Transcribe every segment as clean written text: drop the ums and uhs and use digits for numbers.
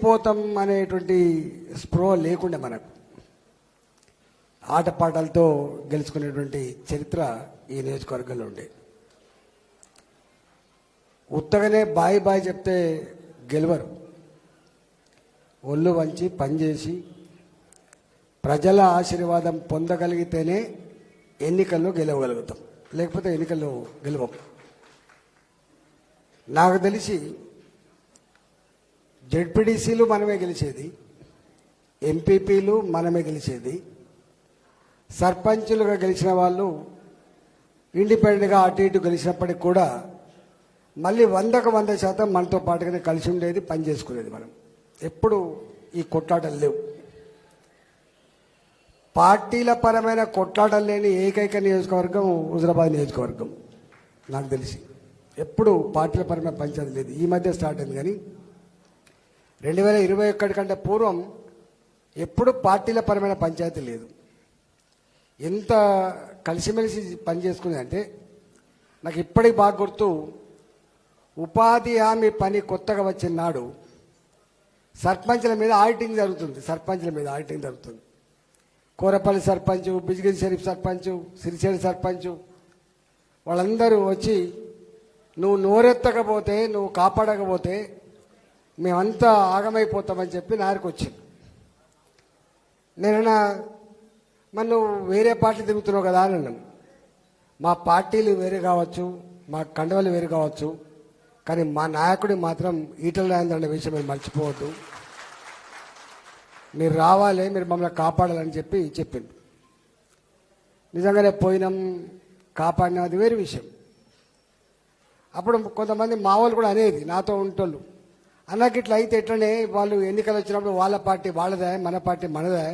ఓడిపోతాం అనేటువంటి స్పృహ లేకుండా మనకు ఆటపాటలతో గెలుచుకునేటువంటి చరిత్ర ఈ నియోజకవర్గంలో ఉండే. ఉత్తగానే బాయ్ బాయ్ చెప్తే గెలవరు. ఒళ్ళు వంచి పనిచేసి ప్రజల ఆశీర్వాదం పొందగలిగితేనే ఎన్నికల్లో గెలవగలుగుతాం, లేకపోతే ఎన్నికల్లో గెలవం. నాకు తెలిసి జెడ్పీటీసీలు మనమే గెలిచేది, ఎంపీపీలు మనమే గెలిచేది, సర్పంచులుగా గెలిచిన వాళ్ళు ఇండిపెండెంట్గా అటు ఇటు గెలిచినప్పటికి కూడా మళ్ళీ 100% మనతో పాటుగానే కలిసి ఉండేది, పని చేసుకునేది. మనం ఎప్పుడు ఈ కొట్లాటలు లేవు. పార్టీల పరమైన కొట్లాటలు లేని ఏకైక నియోజకవర్గం హుజురాబాద్ నియోజకవర్గం నాకు తెలిసి. ఎప్పుడు పార్టీల పరమైన పంచాయతీ లేదు. ఈ మధ్య స్టార్ట్ అయింది, కానీ 2021 కంటే పూర్వం ఎప్పుడు పార్టీల పరమైన పంచాయతీ లేదు. ఎంత కలిసిమెలిసి పనిచేసుకునేది అంటే నాకు ఇప్పటికి బాగా గుర్తు. ఉపాధి హామీ పని కొత్తగా వచ్చిన నాడు సర్పంచ్ల మీద ఆడిటింగ్ జరుగుతుంది. కోరపల్లి సర్పంచ్, బిజిగిరి షరీఫ్ సర్పంచ్, సిరిసేడు సర్పంచ్ వాళ్ళందరూ వచ్చి నువ్వు నోరెత్తకపోతే, నువ్వు కాపాడకపోతే మేమంతా ఆగమైపోతామని చెప్పి నారికి వచ్చింది. నేనన్నా మరి నువ్వు వేరే పార్టీ తిరుగుతున్నావు కదా అని అన్నాను. మా పార్టీలు వేరే కావచ్చు, మా కండవలు వేరు కావచ్చు, కానీ మా నాయకుడి మాత్రం ఈటల రాజేందర్ అనే విషయం మీరు మర్చిపోవద్దు. మీరు రావాలి, మీరు మమ్మల్ని కాపాడాలని చెప్పిండు. నిజంగానే పోయినాం, కాపాడినాం, అది వేరే విషయం. అప్పుడు కొంతమంది మా వాళ్ళు కూడా అనేది నాతో ఉంటోళ్ళు, అన్నకి ఇట్లా అయితే ఎట్లనే వాళ్ళు ఎన్నికలు వచ్చినప్పుడు వాళ్ళ పార్టీ వాళ్ళదే, మన పార్టీ మనదే,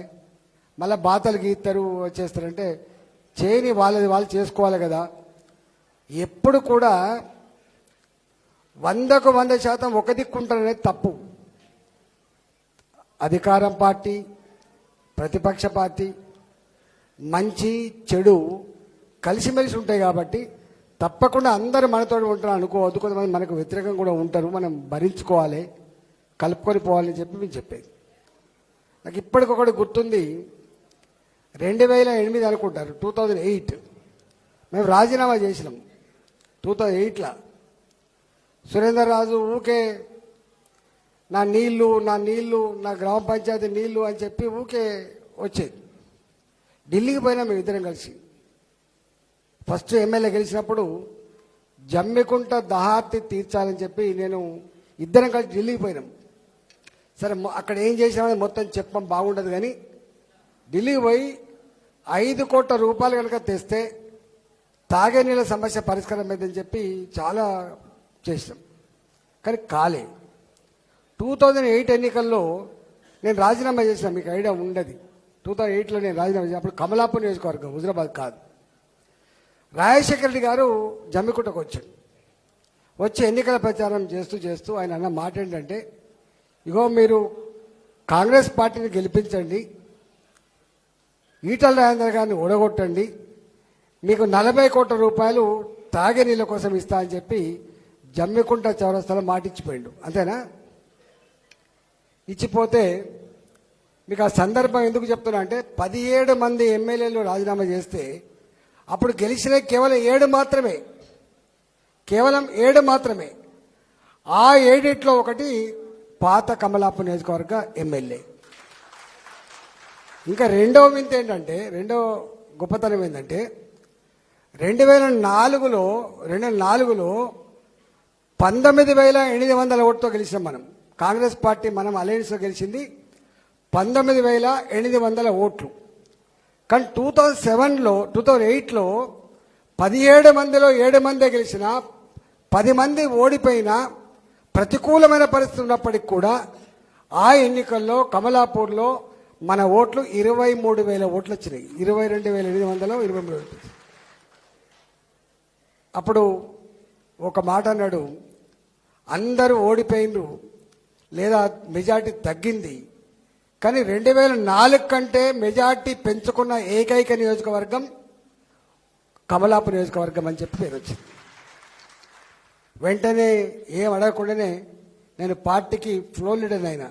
మళ్ళీ బాతలు గీస్తారు వచ్చేస్తారంటే చేయని వాళ్ళది వాళ్ళు చేసుకోవాలి కదా. ఎప్పుడు కూడా 100% ఒక దిక్కుంటారనేది తప్పు. అధికారం పార్టీ, ప్రతిపక్ష పార్టీ, మంచి చెడు కలిసిమెలిసి ఉంటాయి కాబట్టి తప్పకుండా అందరూ మనతో ఉంటారు అనుకోవద్దు. కొంతమంది మనకు వ్యతిరేకంగా కూడా ఉంటారు, మనం భరించుకోవాలి, కలుపుకొని పోవాలని చెప్పి మేము చెప్పేది. నాకు ఇప్పటికొకటి గుర్తుంది, 2008 అనుకుంటారు, 2008 మేము రాజీనామా చేసినాం. 2008లో సురేందర్ రాజు ఊకే నా నీళ్లు నా గ్రామ పంచాయతీ నీళ్లు అని చెప్పి ఊకే వచ్చేది. ఢిల్లీకి పోయినా మేము ఇద్దరం కలిసి. ఫస్ట్ ఎమ్మెల్యే గెలిచినప్పుడు జమ్మికుంట దహార్తి తీర్చాలని చెప్పి నేను ఇద్దరం కలిసి ఢిల్లీకి పోయినాం. సరే అక్కడ ఏం చేసినామని మొత్తం చెప్పడం బాగుండదు, కానీ ఢిల్లీకి పోయి 5 కోట్ల రూపాయలు కనుక తెస్తే తాగే నీళ్ళ సమస్య పరిష్కారం అయిందని చెప్పి చాలా చేసినాం, కానీ కాలే. 2008 ఎన్నికల్లో నేను రాజీనామా చేసిన, మీకు ఐడియా ఉండదు. 2008లో నేను రాజీనామా చేసిన, అప్పుడు కమలాపూర్ నియోజకవర్గం, హుజురాబాద్ కాదు. రాజశేఖర రెడ్డి గారు జమ్మికుంటకు వచ్చి ఎన్నికల ప్రచారం చేస్తూ ఆయన అన్న మాట ఏంటంటే, ఇగో మీరు కాంగ్రెస్ పార్టీని గెలిపించండి, ఈటల రాజేందర్ గారిని ఓడగొట్టండి, మీకు 40 కోట్ల రూపాయలు తాగే నీళ్ళ కోసం ఇస్తా అని చెప్పి జమ్మికుంట చౌరస్తాలో మాటిచ్చిపోయిండు. అంతేనా? ఇచ్చిపోతే మీకు ఆ సందర్భం ఎందుకు చెప్తున్నా అంటే 17 మంది ఎమ్మెల్యేలు రాజీనామా చేస్తే అప్పుడు గెలిచిన కేవలం 7 మాత్రమే. ఆ 7 ఒకటి పాత కమలాపూర్ నియోజకవర్గ ఎమ్మెల్యే. ఇంకా రెండో గొప్పతనం ఏంటంటే 2004లో 19,800 ఓటుతో గెలిచినాం మనం. కాంగ్రెస్ పార్టీ మనం అలయన్స్లో గెలిచింది 19,800 ఓట్లు. కానీ 2008లో 17 మందిలో 7 మందే గెలిచిన, 10 మంది ఓడిపోయిన ప్రతికూలమైన పరిస్థితి ఉన్నప్పటికీ కూడా ఆ ఎన్నికల్లో కమలాపూర్లో మన ఓట్లు 23,000 ఓట్లు వచ్చినాయి. 22,823 ఓట్లు. అప్పుడు ఒక మాట అన్నాడు, అందరూ ఓడిపోయినరు లేదా మెజార్టీ తగ్గింది, కానీ 2004 కంటే మెజార్టీ పెంచుకున్న ఏకైక నియోజకవర్గం కమలాపూర్ నియోజకవర్గం అని చెప్పి పేరు వచ్చింది. వెంటనే ఏం అడగకుండానే నేను పార్టీకి ఫ్లోర్ లీడర్ అయినా.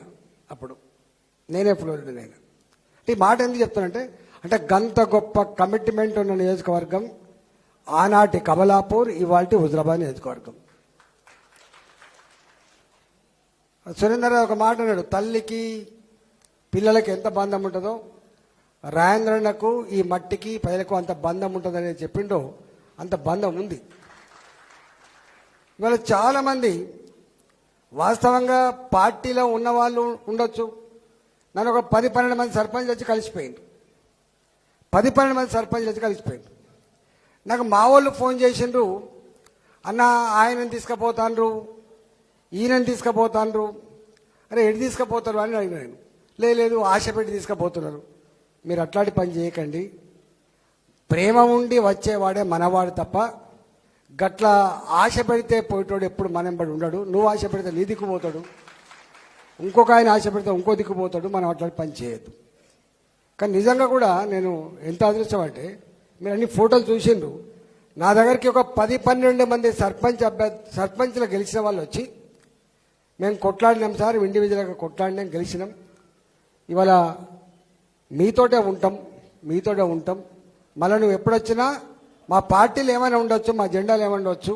అప్పుడు నేనే ఫ్లోరిడా నేను. ఈ మాట ఎందుకు చెప్తానంటే అంటే గంత గొప్ప కమిట్మెంట్ ఉన్న నియోజకవర్గం ఆనాటి కమలాపూర్, ఇవాల్టి హుజరాబాద్ నియోజకవర్గం. సురేందర్ ఒక మాట అన్నాడు, తల్లికి పిల్లలకి ఎంత బంధం ఉంటుందో రాజేంద్రన్నకు ఈ మట్టికి ప్రజలకు అంత బంధం ఉంటుందని చెప్పిండో అంత బంధం ఉంది. ఇవాళ చాలామంది వాస్తవంగా పార్టీలో ఉన్నవాళ్ళు ఉండొచ్చు. నన్ను ఒక 10-12 మంది సర్పంచ్ వచ్చి కలిసిపోయింది. 10-12 మంది సర్పంచ్ వచ్చి కలిసిపోయింది. నాకు మా వాళ్ళు ఫోన్ చేసిండ్రు, అన్న ఆయనని తీసుకుపోతాండ్రు, ఈయనని తీసుకుపోతాండ్రు. అరే ఎటు తీసుకుపోతారు అని అడిగిన నేను. లేదు ఆశ పెట్టి తీసుకుపోతున్నారు. మీరు అట్లాంటి పని చేయకండి. ప్రేమ ఉండి వచ్చేవాడే మనవాడు తప్ప గట్ల ఆశ పెడితే పోయేటోడు ఎప్పుడు మనం పడి ఉండడు. నువ్వు ఆశ పెడితే నీ దిక్కుపోతాడు, ఇంకొక ఆయన ఆశ పెడితే ఇంకో దిక్కుపోతాడు. మనం అట్లాంటి పని చేయొద్దు. కానీ నిజంగా కూడా నేను ఎంత అదృష్టం అంటే మీరు అన్ని ఫోటోలు చూసిండ్రు. నా దగ్గరికి ఒక 10-12 మంది సర్పంచ్లు గెలిచిన వాళ్ళు వచ్చి మేము కొట్లాడినాం సార్, ఇండివిజువల్గా కొట్లాడినాం, గెలిచినాం. ఇవాళ మీతోటే ఉంటాం. మళ్ళీ నువ్వు ఎప్పుడొచ్చినా మా పార్టీలు ఏమైనా ఉండొచ్చు, మా జెండాలు ఏమైనా ఉండొచ్చు,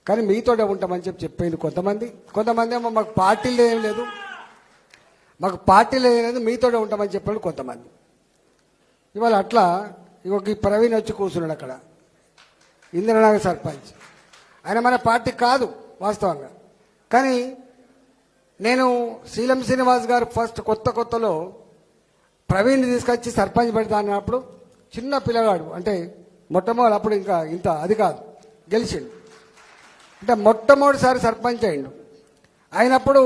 కానీ మీతోటే ఉంటామని చెప్పింది కొంతమంది ఏమో మాకు పార్టీలు ఏం లేదు, మీతోటే ఉంటామని చెప్పాడు కొంతమంది. ఇవాళ అట్లా ఈ ప్రవీణ్ వచ్చి కూర్చున్నాడు అక్కడ, ఇంద్రనగర్ సర్పంచ్. ఆయన మన పార్టీ కాదు వాస్తవంగా. కానీ నేను శీలం శ్రీనివాస్ గారు ఫస్ట్ కొత్తలో ప్రవీణ్ తీసుకొచ్చి సర్పంచ్ పెడతా అన్నప్పుడు చిన్న పిల్లగాడు, అంటే మొట్టమొదటి అప్పుడు ఇంకా ఇంత అది కాదు, గెలిచిండు. అంటే మొట్టమొదటిసారి సర్పంచ్ అయిండు. అయినప్పుడు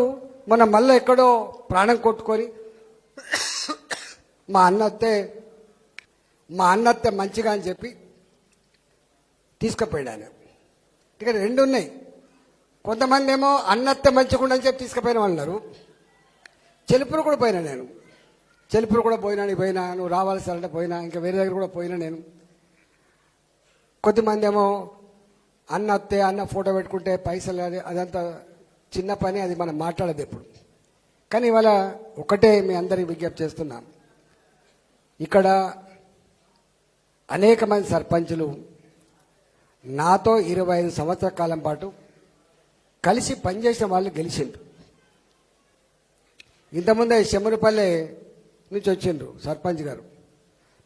మన మళ్ళీ ఎక్కడో ప్రాణం కొట్టుకొని మా అన్నత్తే మంచిగా అని చెప్పి తీసుకుపోయాడు ఆయన. ఇక్కడ 2 ఉన్నాయి. కొంతమంది ఏమో అన్నత్తే మంచిగా అని చెప్పి తీసుకుపోయిన వాళ్ళు ఉన్నారు. చెలుపులు కూడా పోయినా నేను, పోయినా నువ్వు రావాల్సి అంటే పోయినా, ఇంకా వేరే దగ్గర కూడా పోయినా నేను. కొద్దిమంది ఏమో అన్న ఫోటో పెట్టుకుంటే పైసలు, అదంతా చిన్న పని, అది మనం మాట్లాడదు ఎప్పుడు. కానీ ఇవాళ ఒకటే మీ అందరికి విజ్ఞప్తి చేస్తున్నాం, ఇక్కడ అనేక మంది సర్పంచులు నాతో 25 సంవత్సరాల కాలం పాటు కలిసి పనిచేసిన వాళ్ళు గెలిచిండ్రు. ఇంతకుముందే చెమ్మరుపల్లె నుంచి వచ్చిండ్రు సర్పంచ్ గారు.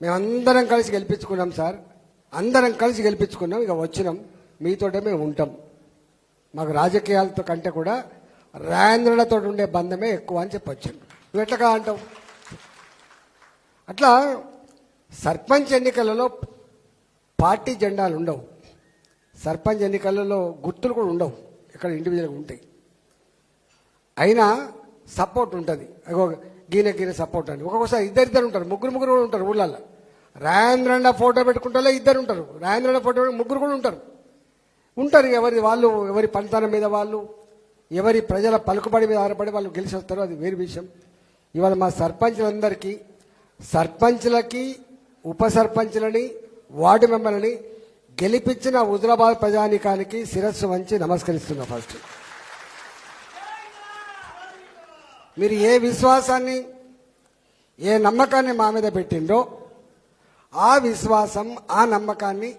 మేమందరం కలిసి గెలిపించుకున్నాం సార్, ఇక వచ్చినాం, మీతోటే మేము ఉంటాం, మాకు రాజకీయాలతో కంటే కూడా రాజేంద్రులతో ఉండే బంధమే ఎక్కువ అని చెప్పొచ్చిండు. నువ్వు ఎట్లా అంటావు? అట్లా సర్పంచ్ ఎన్నికలలో పార్టీ జెండాలు ఉండవు, సర్పంచ్ ఎన్నికలలో గుర్తులు కూడా ఉండవు, ఇక్కడ ఇండివిజువల్గా ఉంటాయి. అయినా సపోర్ట్ ఉంటుంది, గీన సపోర్ట్ అని. ఒక్కొక్కసారి ఇద్దరు ఉంటారు, ముగ్గురు కూడా ఉంటారు ఊళ్ళల్లో. రాజేంద్రన్న ఫోటో పెట్టుకుంటారో 2 ఉంటారు, రాజేంద్రన్న ఫోటో ముగ్గురు కూడా ఉంటారు. ఎవరి పనితనం మీద వాళ్ళు, ఎవరి ప్రజల పలుకుబడి మీద ఆధారపడి వాళ్ళు గెలిచి వస్తారో అది వేరే విషయం. ఇవాళ మా సర్పంచ్లకి ఉప సర్పంచ్లని వార్డు మెంబర్లని గెలిపించిన హుజరాబాద్ ప్రజానీకానికి శిరస్సు వంచి నమస్కరిస్తున్నా. ఫస్ట్ మీరు ఏ విశ్వాసాన్ని, ఏ నమ్మకాన్ని మా మీద పెట్టిండో ఆ విశ్వాసం, ఆ నమ్మకాన్ని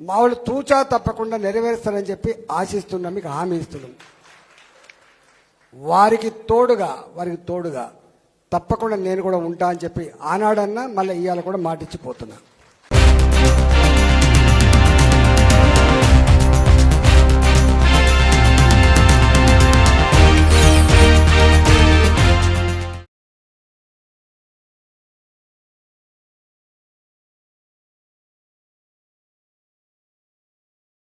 మా వాళ్ళు తూచా తప్పకుండా నెరవేరుస్తారని చెప్పి ఆశిస్తున్నాం, మీకు హామీ ఇస్తున్నాం. వారికి తోడుగా తప్పకుండా నేను కూడా ఉంటా అని చెప్పి ఆనాడన్నా మళ్ళీ ఇవాళ కూడా మాటిచ్చిపోతున్నా.